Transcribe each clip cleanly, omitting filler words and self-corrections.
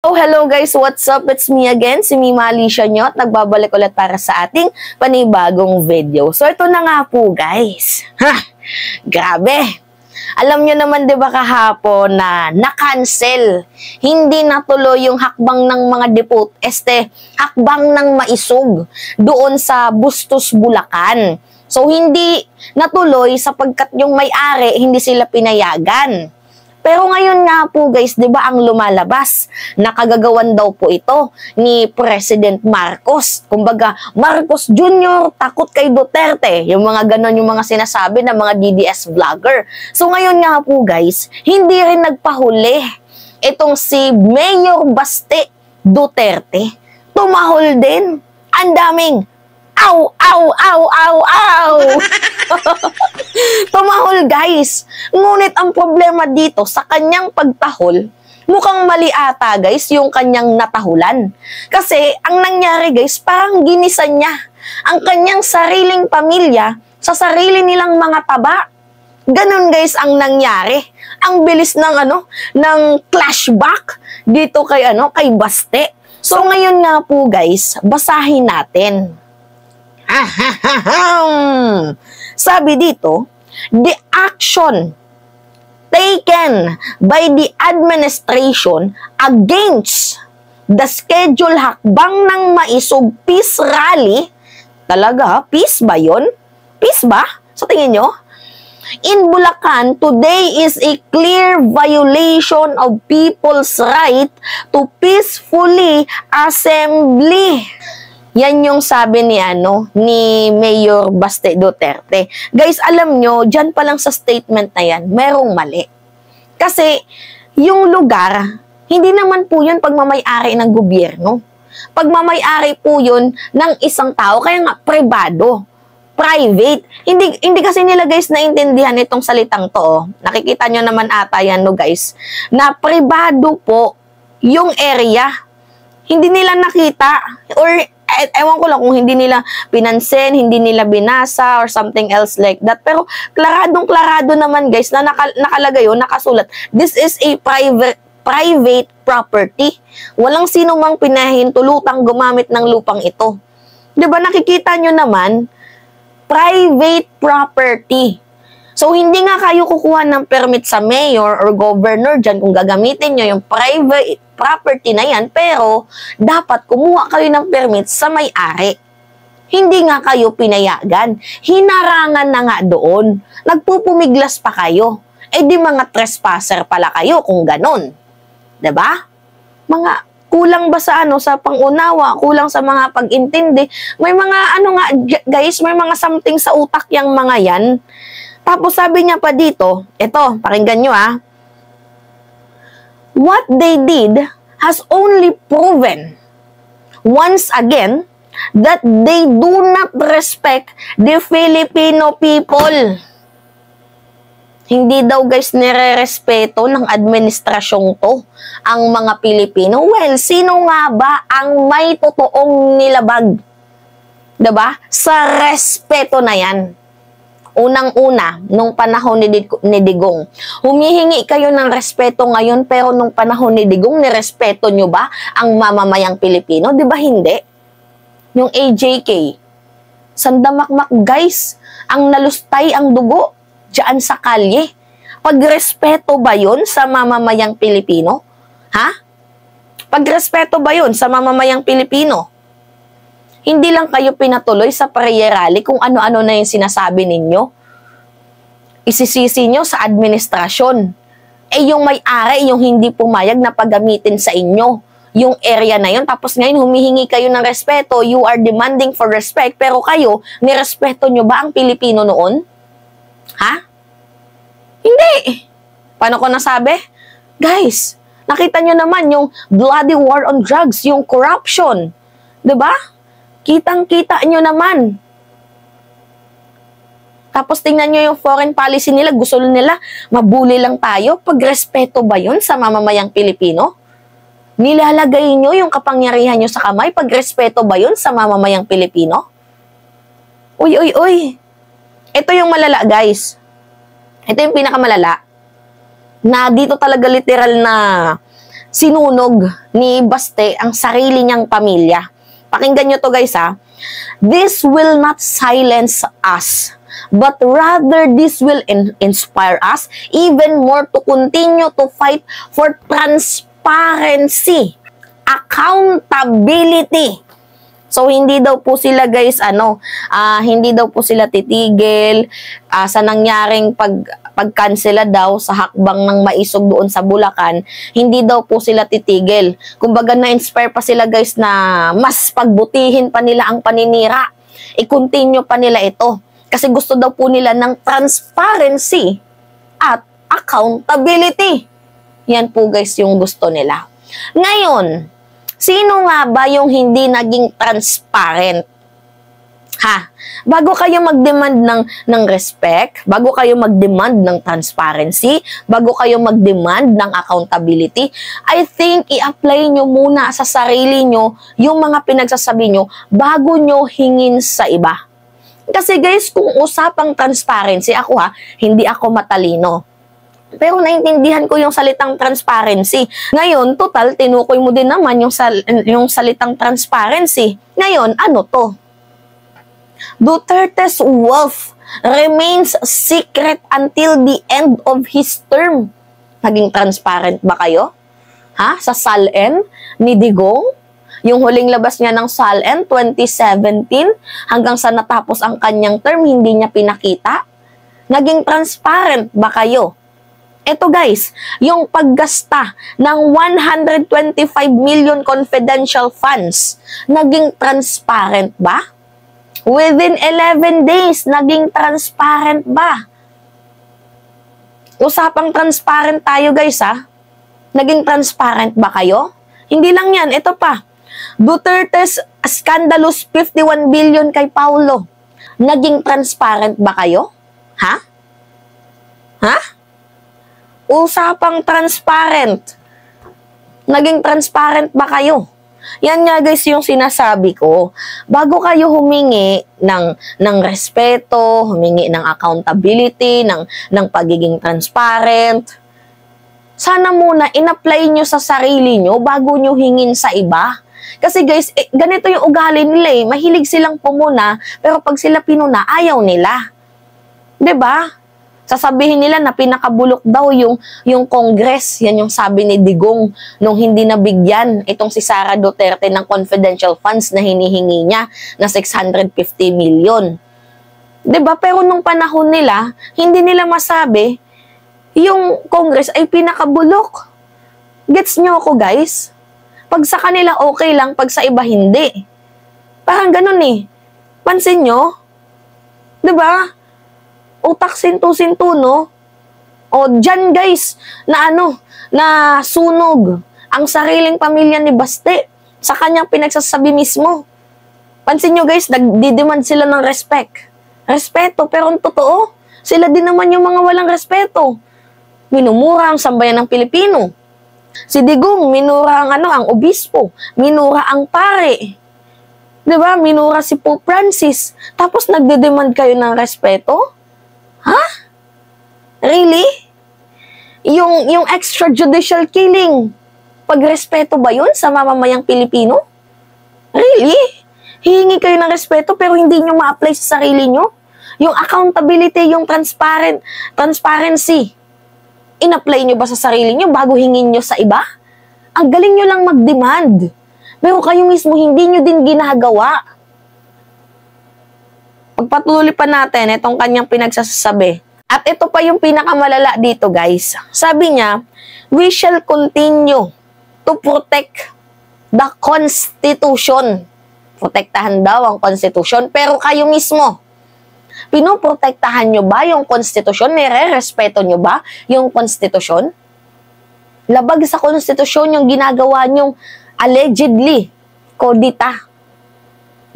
So, hello guys, what's up? It's me again, si Mima Alicia nyo at nagbabalik ulit para sa ating panibagong video. So, ito na nga po guys. Grabe! Alam nyo naman 'di ba kahapon na na-cancel. Hindi natuloy yung hakbang ng mga hakbang ng maisog doon sa Bustos, Bulacan. So, hindi natuloy sapagkat yung may-ari, hindi sila pinayagan. Pero ngayon nga po guys, 'di ba ang lumalabas, nakagagawan daw po ito ni President Marcos. Kumbaga, Marcos Jr. takot kay Duterte. Yung mga ganon yung mga sinasabi ng mga DDS vlogger. So ngayon nga po guys, hindi rin nagpahuli itong si Mayor Baste Duterte. Tumahol din. Ang daming aw, aw, aw, aw, aw. Tumahol guys. Ngunit ang problema dito sa kanyang pagtahol, mukhang mali ata guys yung kanyang natahulan. Kasi ang nangyari guys, parang ginisan niya ang kanyang sariling pamilya sa sarili nilang mga taba. Ganon guys ang nangyari. Ang bilis ng ng flashback dito kay kay Baste. So ngayon nga po guys, basahin natin. Sabi dito, the action taken by the administration against the schedule hakbang ng maisog peace rally, talaga, peace ba yun? Peace ba? Sa tingin nyo? In Bulacan, today is a clear violation of people's right to peacefully assembly. Yan yung sabi ni Mayor Baste Duterte. Guys, alam nyo, dyan pa lang sa statement na yan, merong mali. Kasi, yung lugar, hindi naman po yun pagmamay-ari ng gobyerno. Pagmamay-ari po yun ng isang tao, kaya nga, privado. Private. Hindi kasi nila guys naintindihan itong salitang to. Nakikita nyo naman ata yan guys, na privado po yung area. Hindi nila nakita or ewan ko lang kung hindi nila pinansin, hindi nila binasa or something else like that. Pero klaradong-klarado naman guys na nakalagay yun, nakasulat. This is a private property. Walang sino mang pinahintulutang gumamit ng lupang ito. 'Di ba nakikita nyo naman, private property. So, hindi nga kayo kukuha ng permit sa mayor or governor dyan kung gagamitin nyo yung private property na yan, pero dapat kumuha kayo ng permit sa may-ari. Hindi nga kayo pinayagan. Hinarangan na nga doon. Nagpupumiglas pa kayo. Eh di mga trespasser pala kayo kung ganon. 'Di ba? Mga kulang ba sa sa pangunawa, kulang sa mga pag-intindi. May mga nga guys, may mga something sa utak yang mga yan. Tapos sabi niya pa dito, eto, pakinggan nyo what they did has only proven once again that they do not respect the Filipino people. Hindi daw guys nire-respeto ng administrasyong to ang mga Pilipino. Well, sino nga ba ang may totoong nilabag? 'Di ba? Sa respeto na yan. Unang-una, nung panahon ni Digong, humihingi kayo ng respeto ngayon, pero nung panahon ni Digong, nirespeto nyo ba ang mamamayang Pilipino? Di ba hindi? Yung AJK, sandamakmak guys, ang nalustay ang dugo dyan sa kalye. Pagrespeto ba yun sa mamamayang Pilipino? Ha? Pagrespeto ba yun sa mamamayang Pilipino? Hindi lang kayo pinatuloy sa prayer rally kung ano-ano na yung sinasabi ninyo. Isisisi nyo sa administrasyon. Eh yung may-ari, yung hindi pumayag na paggamitin sa inyo, yung area na yun. Tapos ngayon humihingi kayo ng respeto, you are demanding for respect, pero kayo, nirespeto nyo ba ang Pilipino noon? Ha? Hindi. Paano ko nasabi? Guys, nakita nyo naman yung bloody war on drugs, yung corruption. 'Di ba? Kitang-kita nyo naman. Tapos tingnan nyo yung foreign policy nila. Gusto nila mabuli lang tayo. Pagrespeto ba yun sa mamamayang Pilipino? Nilalagay nyo yung kapangyarihan nyo sa kamay. Pagrespeto ba yun sa mamamayang Pilipino? Uy, uy, uy. Ito yung malala, guys. Ito yung pinakamalala. Na dito talaga literal na sinunog ni Baste ang sarili niyang pamilya. Pakinggan nyo to guys ha. This will not silence us, but rather this will inspire us even more to continue to fight for transparency, accountability. So, hindi daw po sila guys, hindi daw po sila titigil sa nangyaring pagkansela daw sa hakbang ng maisog doon sa Bulacan, hindi daw po sila titigil. Kumbaga na-inspire pa sila guys na mas pagbutihin pa nila ang paninira. I-continue pa nila ito. Kasi gusto daw po nila ng transparency at accountability. Yan po guys yung gusto nila. Ngayon, sino nga ba yung hindi naging transparent? Ha? Bago kayo mag-demand ng respect, bago kayo mag-demand ng transparency, bago kayo mag-demand ng accountability, I think i-apply nyo muna sa sarili nyo yung mga pinagsasabi nyo bago nyo hingin sa iba. Kasi guys, kung usapang transparency, hindi ako matalino. Pero naintindihan ko yung salitang transparency. Ngayon, total, tinukoy mo din naman yung salitang transparency. Ngayon, ano to? Duterte's wealth remains secret until the end of his term. Naging transparent ba kayo? Ha? Sa SALN ni Digong? Yung huling labas niya ng SALN 2017 hanggang sa natapos ang kanyang term, hindi niya pinakita? Naging transparent ba kayo? Ito guys, yung paggasta ng 125 million confidential funds, naging transparent ba? Within 11 days, naging transparent ba? Usapang transparent tayo guys ha. Naging transparent ba kayo? Hindi lang yan, ito pa. Duterte's scandalous 51 billion kay Paulo. Naging transparent ba kayo? Ha? Ha? Usapang transparent. Naging transparent ba kayo? Yan nga guys yung sinasabi ko. Bago kayo humingi ng respeto, humingi ng accountability, ng pagiging transparent, sana muna in-apply nyo sa sarili nyo bago nyo hingin sa iba. Kasi guys, ganito yung ugali nila eh. Mahilig silang pumuna, pero pag sila pinuna, ayaw nila. 'Di ba? Sasabihin nila na pinakabulok daw yung Congress. Yan yung sabi ni Digong nung hindi nabigyan itong si Sara Duterte ng confidential funds na hinihingi niya na 650 million. 'Di ba? Pero nung panahon nila, hindi nila masabi yung Congress ay pinakabulok. Gets nyo ako guys? Pag sa kanila okay lang, pag sa iba hindi. Parang ganun eh. Pansin nyo? 'Di ba? Utak sinto-sinto, no? O dyan guys, na sunog ang sariling pamilya ni Baste sa kanyang pinagsasabi mismo. Pansin nyo guys, nagdidemand sila ng respect. Respeto, pero ang totoo, sila din naman yung mga walang respeto. Minumura ang sambayan ng Pilipino. Si Digong, minura ang obispo, minura ang pare. 'Di ba? Minura si Pope Francis. Tapos nagdedemand kayo ng respeto? Ha? Really? Yung extrajudicial killing, pagrespeto ba yun sa mamamayang Pilipino? Really? Hihingi kayo ng respeto pero hindi nyo ma-apply sa sarili nyo? Yung accountability, yung transparency, in-apply nyo ba sa sarili nyo bago hingin nyo sa iba? Ang galing nyo lang mag-demand. Pero kayo mismo hindi nyo din ginagawa. Pagpatuloy pa natin itong kanyang pinagsasabi. At ito pa yung pinakamalala dito guys. Sabi niya, we shall continue to protect the Constitution. Protektahan daw ang Constitution. Pero kayo mismo, pinoprotektahan nyo ba yung Constitution? Nire-respeto nyo ba yung Constitution? Labag sa Constitution yung ginagawa nyong allegedly kodita.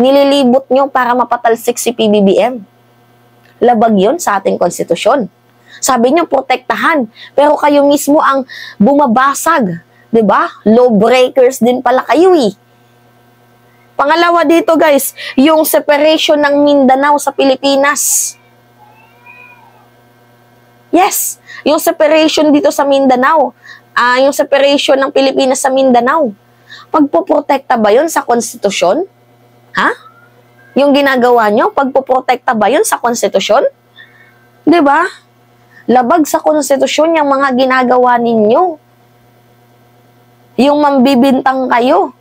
Nililibot nyo para mapatalsik si PBBM. Labag yun sa ating konstitusyon. Sabi nyo, protektahan. Pero kayo mismo ang bumabasag. 'Di ba? Law breakers din pala kayo eh. Pangalawa dito guys, yung separation ng Mindanao sa Pilipinas. Yes, yung separation dito sa Mindanao. yung separation ng Pilipinas sa Mindanao. Pagpoprotekta ba yun sa konstitusyon? Ha? Yung ginagawa nyo, pagpoprotekta ba yun sa konstitusyon? 'Di ba? Labag sa konstitusyon yung mga ginagawa ninyo. Yung mambibintang kayo.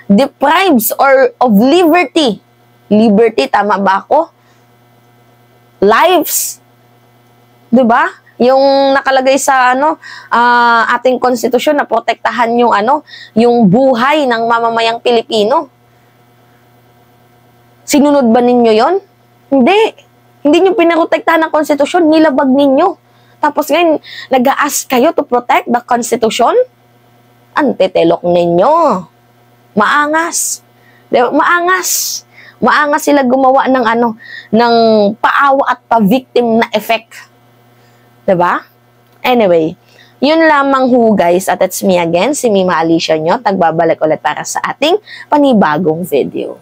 Deprives or of liberty. Liberty, tama ba ako? Lives. 'Di ba? Yung nakalagay sa ating konstitusyon na protektahan yung buhay ng mamamayang Pilipino. Sinunod ba ninyo 'yon? Hindi. Hindi nyo pinaprotektahan ng konstitusyon, nilabag ninyo. Tapos ngayon, nag-a-ask kayo to protect the constitution? Antitelok ninyo. Maangas. Maangas. Maangas sila gumawa ng paawa at pa-victim na effect. Diba? Anyway, yun lamang ho guys, at it's me again, si Mima Alicia nyo, tagbabalik ulit para sa ating panibagong video.